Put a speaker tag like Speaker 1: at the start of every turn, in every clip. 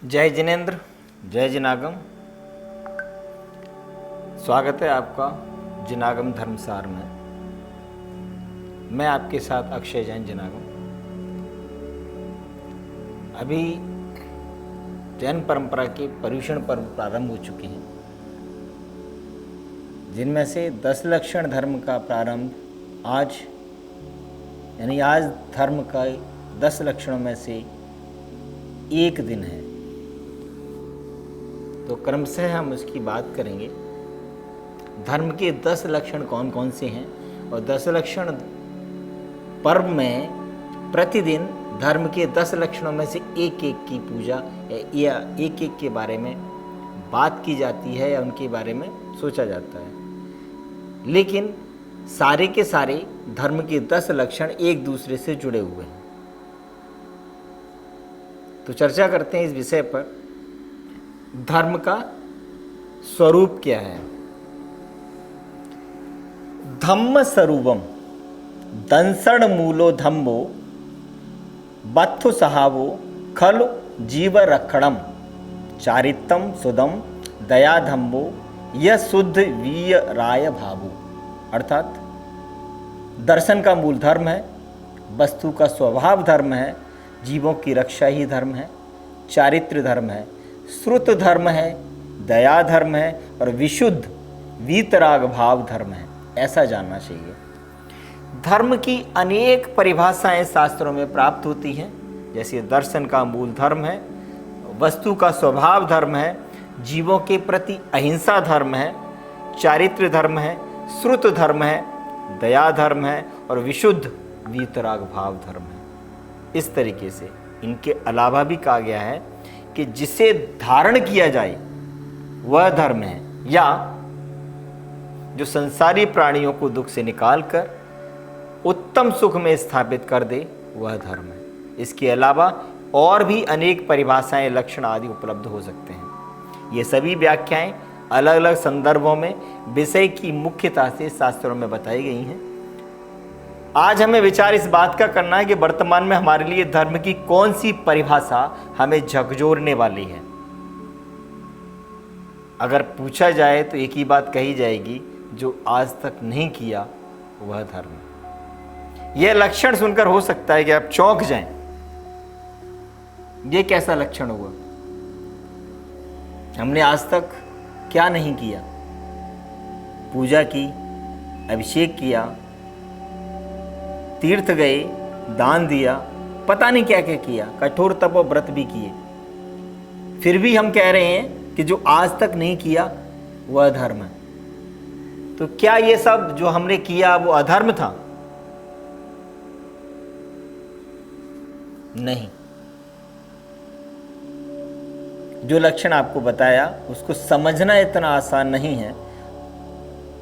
Speaker 1: जय जिनेन्द्र, जय जिनागम। स्वागत है आपका जिनागम धर्मसार में। मैं आपके साथ अक्षय जैन जिनागम। अभी जैन परंपरा के पर्युषण पर्व प्रारंभ हो चुके हैं, जिनमें से 10 लक्षण धर्म का प्रारंभ आज यानी आज धर्म का 10 लक्षणों में से एक दिन है। तो क्रमशः हम उसकी बात करेंगे। धर्म के 10 लक्षण कौन कौन से हैं और 10 लक्षण पर्व में प्रतिदिन धर्म के 10 लक्षणों में से एक एक की पूजा या एक एक के बारे में बात की जाती है या उनके बारे में सोचा जाता है। लेकिन सारे के सारे धर्म के 10 लक्षण एक दूसरे से जुड़े हुए हैं। तो चर्चा करते हैं इस विषय पर। धर्म का स्वरूप क्या है? धम्म स्वरूपम दंसण मूलो धम्मो बत्थु सहावो खलु जीव रक्षणम चारित्रम सुदम दया धम्मो यह शुद्ध वीय राय भावो। अर्थात दर्शन का मूल धर्म है, वस्तु का स्वभाव धर्म है, जीवों की रक्षा ही धर्म है, चारित्र धर्म है, श्रुत धर्म है, दया धर्म है और विशुद्ध वीतराग भाव धर्म है। ऐसा जानना चाहिए। धर्म की अनेक परिभाषाएं शास्त्रों में प्राप्त होती हैं, जैसे दर्शन का मूल धर्म है, वस्तु का स्वभाव धर्म है, जीवों के प्रति अहिंसा धर्म है, चारित्र धर्म है, श्रुत धर्म है, दया धर्म है और विशुद्ध वीतराग भाव धर्म है। इस तरीके से इनके अलावा भी कहा गया है कि जिसे धारण किया जाए वह धर्म है, या जो संसारी प्राणियों को दुख से निकालकर उत्तम सुख में स्थापित कर दे वह धर्म है। इसके अलावा और भी अनेक परिभाषाएं, लक्षण आदि उपलब्ध हो सकते हैं। ये सभी व्याख्याएं अलग अलग संदर्भों में विषय की मुख्यता से शास्त्रों में बताई गई हैं। आज हमें विचार इस बात का करना है कि वर्तमान में हमारे लिए धर्म की कौन सी परिभाषा हमें झकझोरने वाली है। अगर पूछा जाए तो एक ही बात कही जाएगी, जो आज तक नहीं किया वह धर्म है। यह लक्षण सुनकर हो सकता है कि आप चौंक जाएं। यह कैसा लक्षण हुआ? हमने आज तक क्या नहीं किया? पूजा की, अभिषेक किया, तीर्थ गए, दान दिया, पता नहीं क्या क्या किया, कठोर तप और व्रत भी किए। फिर भी हम कह रहे हैं कि जो आज तक नहीं किया वह धर्म है। तो क्या ये सब जो हमने किया वो अधर्म था? नहीं। जो लक्षण आपको बताया उसको समझना इतना आसान नहीं है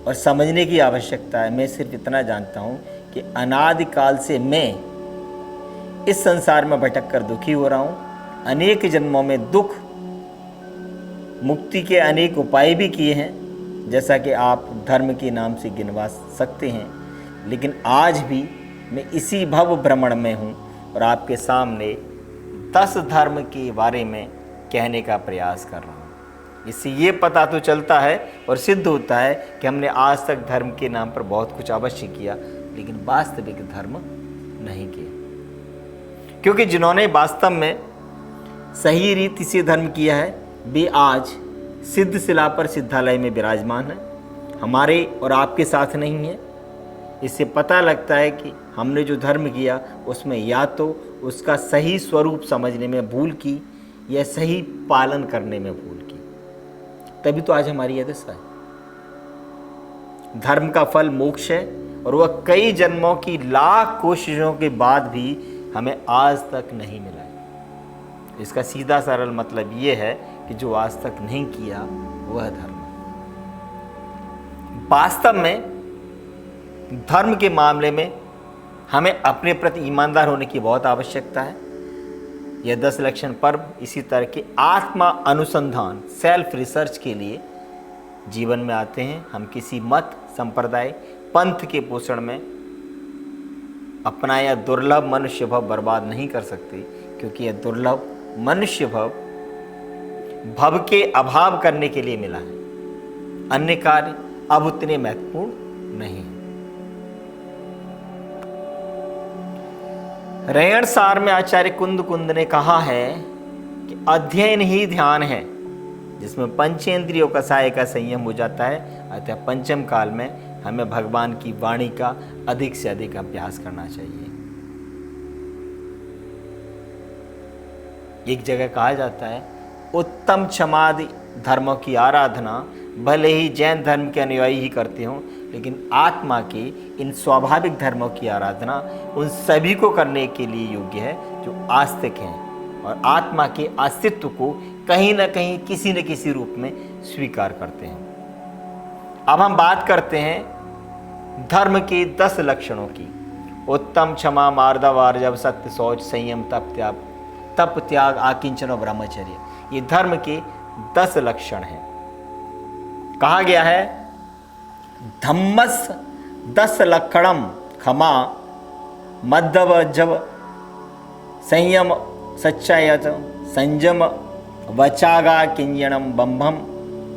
Speaker 1: और समझने की आवश्यकता है। मैं सिर्फ इतना जानता हूं कि अनादिकाल से मैं इस संसार में भटक कर दुखी हो रहा हूं। अनेक जन्मों में दुख मुक्ति के अनेक उपाय भी किए हैं, जैसा कि आप धर्म के नाम से गिनवा सकते हैं। लेकिन आज भी मैं इसी भव भ्रमण में हूं और आपके सामने 10 धर्म के बारे में कहने का प्रयास कर रहा हूं। इससे ये पता तो चलता है और सिद्ध होता है कि हमने आज तक धर्म के नाम पर बहुत कुछ अवश्य किया, लेकिन वास्तविक धर्म नहीं किया। क्योंकि जिन्होंने वास्तव में सही रीति से धर्म किया है वे आज सिद्ध शिला पर सिद्धालय में विराजमान है, हमारे और आपके साथ नहीं है। इससे पता लगता है कि हमने जो धर्म किया उसमें या तो उसका सही स्वरूप समझने में भूल की या सही पालन करने में भूल की, तभी तो आज हमारी यह दशा है। धर्म का फल मोक्ष है और वह कई जन्मों की लाख कोशिशों के बाद भी हमें आज तक नहीं मिला है। इसका सीधा सरल मतलब यह है कि जो आज तक नहीं किया वह धर्म है। वास्तव में धर्म के मामले में हमें अपने प्रति ईमानदार होने की बहुत आवश्यकता है। यह 10 लक्षण पर्व इसी तरह के आत्मा अनुसंधान, सेल्फ रिसर्च के लिए जीवन में आते हैं। हम किसी मत, संप्रदाय, पंथ के पोषण में अपना यह दुर्लभ मनुष्य भाव बर्बाद नहीं कर सकते, क्योंकि यह दुर्लभ मनुष्य भाव भव के अभाव करने के लिए मिला है। अन्य कार्य अब उतने महत्वपूर्ण नहीं है। रैयण सार में आचार्य कुंद ने कहा है कि अध्ययन ही ध्यान है, जिसमें पंचेंद्रियों का साय का संयम हो जाता है। अतः पंचम काल में हमें भगवान की वाणी का अधिक से अधिक अभ्यास करना चाहिए। एक जगह कहा जाता है, उत्तम क्षमादि धर्मों की आराधना भले ही जैन धर्म के अनुयायी ही करते हों, लेकिन आत्मा के इन स्वाभाविक धर्मों की आराधना उन सभी को करने के लिए योग्य है जो आस्तिक हैं और आत्मा के अस्तित्व को कहीं न कहीं किसी न किसी रूप में स्वीकार करते हैं। अब हम बात करते हैं धर्म के 10 लक्षणों की। उत्तम, क्षमा, मार्दव, आर्जव, सत्य, शौच, संयम, तप त्याग, आकिंचन और ब्रह्मचर्य, ये धर्म के 10 लक्षण हैं। कहा गया है धम्मस 10 लक्षणम क्षमा, मद्दव, जव, संयम, सच्चायत, संयम, वचागा, किंजनम, बंभम,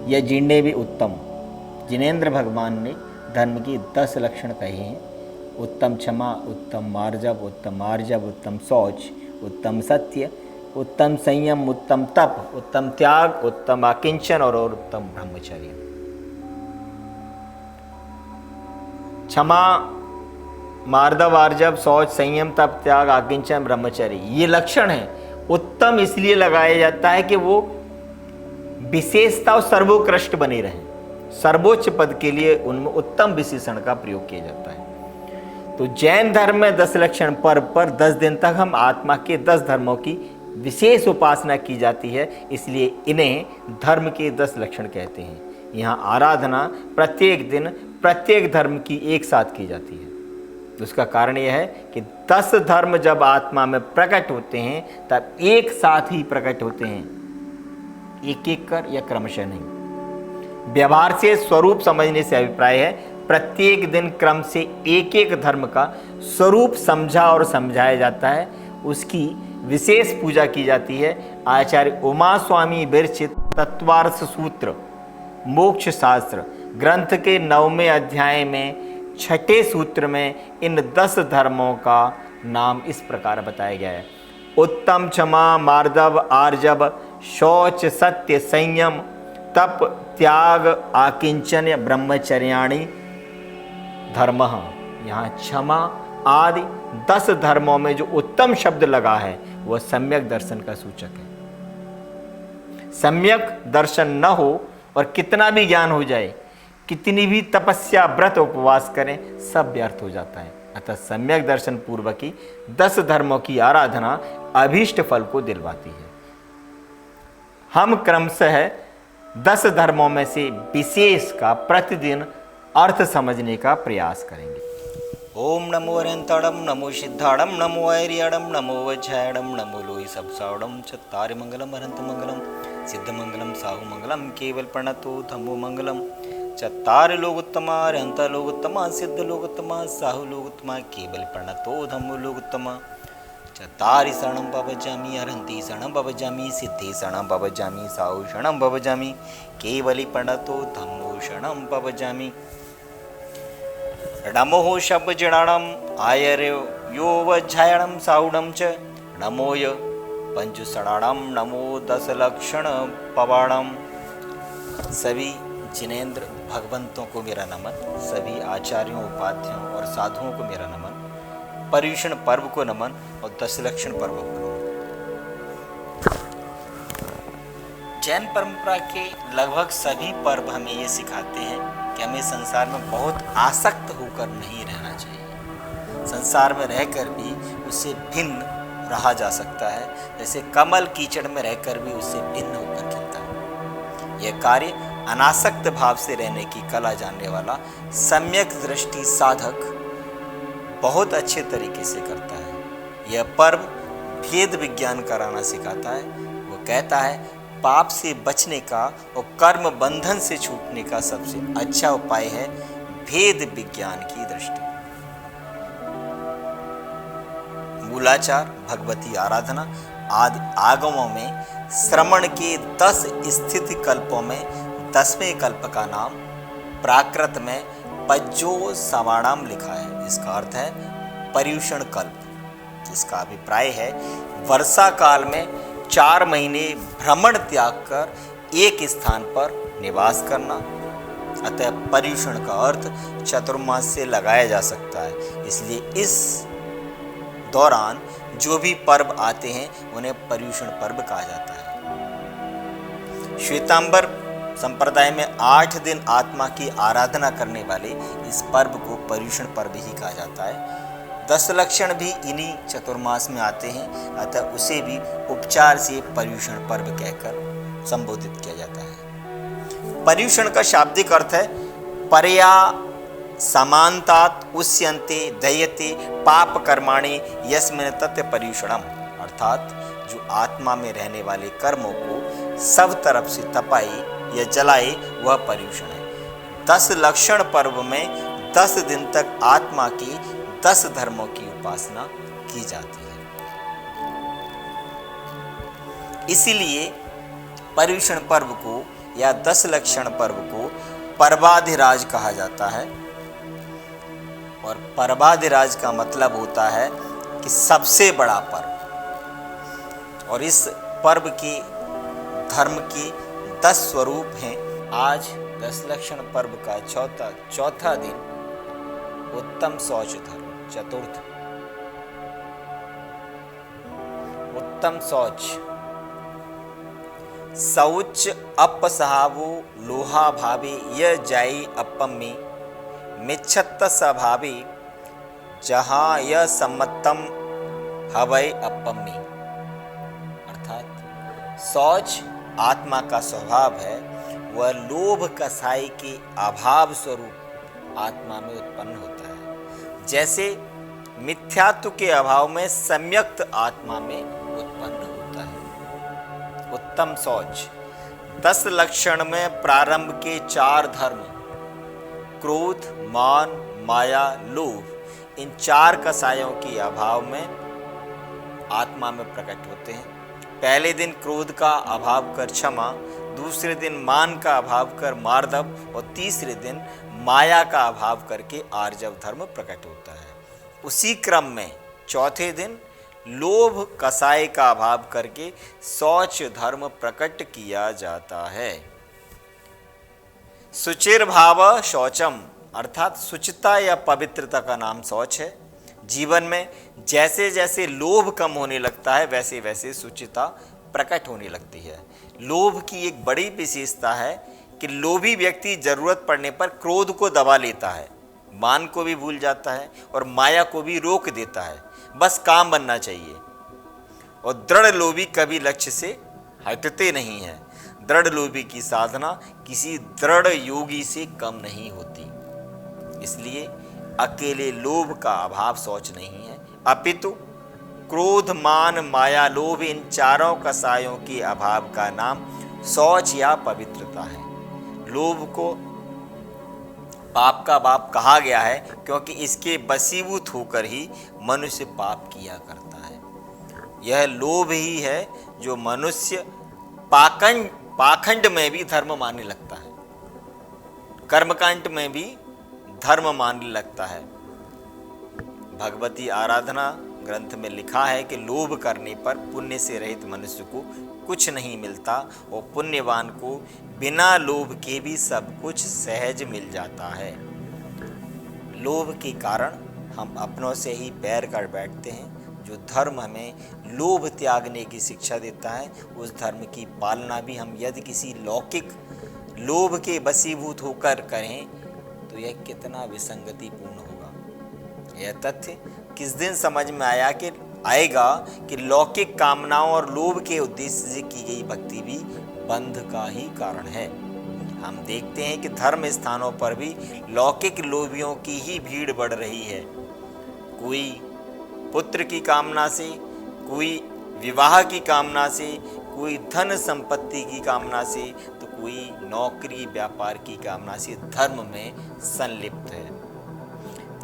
Speaker 1: यह जिन्ने भी उत्तम। जिनेन्द्र भगवान ने धर्म की 10 लक्षण कहे हैं। उत्तम क्षमा, उत्तम मार्जव, उत्तम आर्जव, उत्तम शौच, उत्तम सत्य, उत्तम संयम, उत्तम तप, उत्तम त्याग, उत्तम आकिंचन और उत्तम ब्रह्मचर्य। क्षमा, मार्दव, आर्जव, शौच, संयम, तप, त्याग, आकिंचन, ब्रह्मचर्य, ये लक्षण है। उत्तम इसलिए लगाया जाता है कि वो विशेषता और सर्वोत्कृष्ट बने रहें। सर्वोच्च पद के लिए उनमें उत्तम विशेषण का प्रयोग किया जाता है। तो जैन धर्म में 10 लक्षण पर्व पर 10 दिन तक हम आत्मा के 10 धर्मों की विशेष उपासना की जाती है, इसलिए इन्हें धर्म के 10 लक्षण कहते हैं। यहाँ आराधना प्रत्येक दिन प्रत्येक धर्म की एक साथ की जाती है। उसका कारण यह है कि 10 धर्म जब आत्मा में प्रकट होते हैं तब एक साथ ही प्रकट होते हैं, एक एक कर या क्रमशः नहीं। व्यवहार से स्वरूप समझने से अभिप्राय है प्रत्येक दिन क्रम से एक एक धर्म का स्वरूप समझा और समझाया जाता है, उसकी विशेष पूजा की जाती है। आचार्य उमा स्वामी विरचित तत्वार्थ सूत्र मोक्ष शास्त्र ग्रंथ के 9वें अध्याय में 6ठे सूत्र में इन 10 धर्मों का नाम इस प्रकार बताया गया है। उत्तम, क्षमा, मार्दव, आर्जव, शौच, सत्य, संयम, तप, त्याग, आकिंचन, ब्रह्मचर्याणि धर्म। यहाँ क्षमा आदि 10 धर्मों में जो उत्तम शब्द लगा है वह सम्यक दर्शन का सूचक है। सम्यक दर्शन न हो और कितना भी ज्ञान हो जाए, कितनी भी तपस्या, व्रत, उपवास करें, सब व्यर्थ हो जाता है। अतः सम्यक दर्शन पूर्वक ही 10 धर्मों की आराधना अभीष्ट फल को दिलवाती है। हम क्रमशः 10 धर्मों में से विशेष का प्रतिदिन अर्थ समझने का प्रयास करेंगे। ओम नमो अरंताड़म, नमो सिद्धाड़म, नमो ऐरियाड़म, नमो वज्रायड़म, नमो लोहि सप्सावड़म, चत्तारि मंगलम अनंत मंगलम, सिद्ध मंगलम, साहु मंगलम, केवल प्रणतो धम्मो मंगलम, चत्तारि लोकोत्तमा, अरहंत लोकोत्तमा, सिद्ध लोकोत्तमा, साहु लोकोत्तमा, केवल प्रणतो धम्मो लोकोत्तमा, चत्तारि शरणं भवजामि, अरहन्ति शरणं भवजामि, सिद्धि शरणं भवजामि, साहु शरणं भवजामि, केवली प्रणतो धम्मो शरणं भवजामि। नमो शब्दजडाणम आयर्यो यो वज्रायणम साउडम च नमोय पंचुषणाणम, नमो 10 लक्षण पवाणम। सभी जिनेन्द्र भगवंतों को मेरा नमन, सभी आचार्यों, उपाध्यायों और साधुओं को मेरा नमन, पर्युषण पर्व को नमन और 10 लक्षण पर्व को नमन। जैन परंपरा के लगभग सभी पर्व हमें ये सिखाते हैं कि हमें संसार में बहुत आसक्त होकर नहीं रहना चाहिए। संसार में रहकर भी उससे भिन्न रहा जा सकता है, जैसे कमल कीचड़ में रहकर भी उससे भिन्न होकर खिलता है। यह कार्य अनासक्त भाव से रहने की कला जानने वाला सम्यक दृष्टि साधक बहुत अच्छे तरीके से करता है। यह पर्व भेद विज्ञान कराना सिखाता है। वो कहता है पाप से बचने का और कर्म बंधन से छूटने का सबसे अच्छा उपाय है भेद विज्ञान की दृष्टि। मूलाचार, भगवती आराधना आदि आगमों में श्रवण के 10 स्थिति कल्पों में 10वें कल्प का नाम प्राकृत में पज्जो सवाणाम लिखा है। इसका अर्थ है पर्यूषण कल्प, जिसका अभिप्राय है वर्षा काल में 4 महीने भ्रमण त्याग कर एक स्थान पर निवास करना। अतः पर्यूषण का अर्थ चतुर्मास से लगाया जा सकता है। इसलिए इस दौरान जो भी पर्व आते हैं उन्हें पर्यूषण पर्व कहा जाता है। श्वेतांबर संप्रदाय में 8 दिन आत्मा की आराधना करने वाले इस पर्व को पर्यूषण पर्व ही कहा जाता है। 10 लक्षण भी इन्हीं चतुर्मास में आते हैं, अतः उसे भी उपचार से पर्यूषण पर्व कहकर संबोधित किया जाता है। पर्यूषण का शाब्दिक अर्थ है परया समानतात उस्यन्ते दयते पाप कर्माणि यस्मिन् तत् पर्यूषणम, अर्थात जो आत्मा में रहने वाले कर्मों को सब तरफ से तपाए या जलाए वह पर्यूषण है। 10 लक्षण पर्व में 10 दिन तक आत्मा की 10 धर्मों की उपासना की जाती है। इसीलिए पर्यूषण पर्व को या 10 लक्षण पर्व को पर्वाधिराज कहा जाता है। और पर्वाधिराज का मतलब होता है कि सबसे बड़ा पर्व। और इस पर्व के धर्म के 10 स्वरूप हैं। आज 10 लक्षण पर्व का चौथा दिन उत्तम शौच धर्म, चतुर्थ उत्तम शौच, शौच अपसहावो लोहा भावे य जाई अपम में मिच्छत्त स्वभावे जहाँ य सम्मतम हवै अपम में, अर्थात शौच आत्मा का स्वभाव है, वह लोभ कसाई के अभाव स्वरूप आत्मा में उत्पन्न होता है। जैसे मिथ्यात्व के अभाव में सम्यक्त आत्मा में उत्पन्न होता है। उत्तम शौच 10 लक्षण में प्रारंभ के 4 धर्म क्रोध, मान, माया, लोभ, इन 4 कसायों के अभाव में आत्मा में प्रकट होते हैं। पहले दिन क्रोध का अभाव कर क्षमा, दूसरे दिन मान का अभाव कर मार्दव और तीसरे दिन माया का अभाव करके आर्जव धर्म प्रकट होता है। उसी क्रम में चौथे दिन लोभ कसाय का अभाव करके शौच धर्म प्रकट किया जाता है। सुचिर भाव शौचम, अर्थात शुचिता या पवित्रता का नाम शौच है। जीवन में जैसे जैसे लोभ कम होने लगता है वैसे वैसे शुचिता प्रकट होने लगती है। लोभ की एक बड़ी विशेषता है कि लोभी व्यक्ति जरूरत पड़ने पर क्रोध को दबा लेता है, मान को भी भूल जाता है और माया को भी रोक देता है, बस काम बनना चाहिए। और दृढ़ लोभी कभी लक्ष्य से हटते नहीं है। दृढ़ लोभी की साधना किसी दृढ़ योगी से कम नहीं होती। इसलिए अकेले लोभ का अभाव शौच नहीं है, अपितु क्रोध, मान, माया, लोभ, इन 4 कसायों के अभाव का नाम शौच या पवित्रता है। लोभ को पाप का बाप कहा गया है क्योंकि इसके वशीभूत होकर ही मनुष्य पाप किया करता है। यह लोभ ही है जो मनुष्य पाखंड में भी धर्म मानने लगता है, कर्मकांड में भी धर्म मानने लगता है। भगवती आराधना ग्रंथ में लिखा है कि लोभ करने पर पुण्य से रहित मनुष्य को कुछ नहीं मिलता और पुण्यवान को बिना लोभ के भी सब कुछ सहज मिल जाता है। लोभ के कारण हम अपनों से ही बैर कर बैठते हैं। जो धर्म हमें लोभ त्यागने की शिक्षा देता है उस धर्म की पालना भी हम यदि किसी लौकिक लोभ के वशीभूत होकर करें तो यह कितना विसंगतिपूर्ण होगा। यह तथ्य किस दिन समझ में आएगा कि लौकिक कामनाओं और लोभ के उद्देश्य से की गई भक्ति भी बंध का ही कारण है। हम देखते हैं कि धर्म स्थानों पर भी लौकिक लोभियों की ही भीड़ बढ़ रही है। कोई पुत्र की कामना से, कोई विवाह की कामना से, कोई धन संपत्ति की कामना से, तो कोई नौकरी व्यापार की कामना से धर्म में संलिप्त है।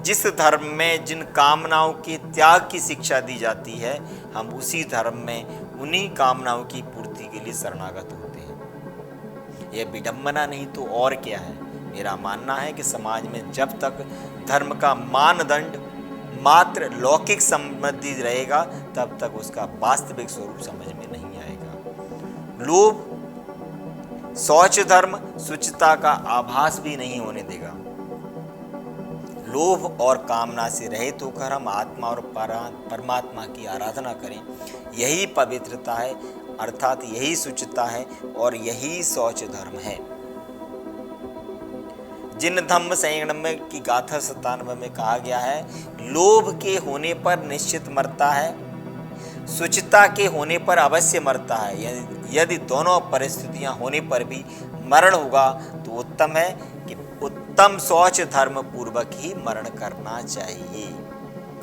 Speaker 1: जिस धर्म में जिन कामनाओं के त्याग की शिक्षा दी जाती है हम उसी धर्म में उन्हीं कामनाओं की पूर्ति के लिए शरणागत होते हैं। यह विडंबना नहीं तो और क्या है। मेरा मानना है कि समाज में जब तक धर्म का मानदंड मात्र लौकिक समृद्धि रहेगा तब तक उसका वास्तविक स्वरूप समझ में नहीं आएगा। लोभ शौच धर्म शुचिता का आभास भी नहीं होने देगा। लोभ और कामना से रहित होकर हम आत्मा और परमात्मा की आराधना करें, यही पवित्रता है, अर्थात यही शुचिता है और यही शौच धर्म है। जिन धम्म संयम की गाथा 97 में कहा गया है, लोभ के होने पर निश्चित मरता है, शुचिता के होने पर अवश्य मरता है। यदि दोनों परिस्थितियां होने पर भी मरण होगा तो उत्तम है कि उत्तम शौच धर्म पूर्वक ही मरण करना चाहिए।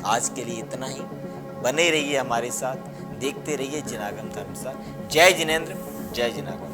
Speaker 1: आज के लिए इतना ही। बने रहिए हमारे साथ, देखते रहिए जिनागम धर्मसार। जय जिनेंद्र, जय जिनागम।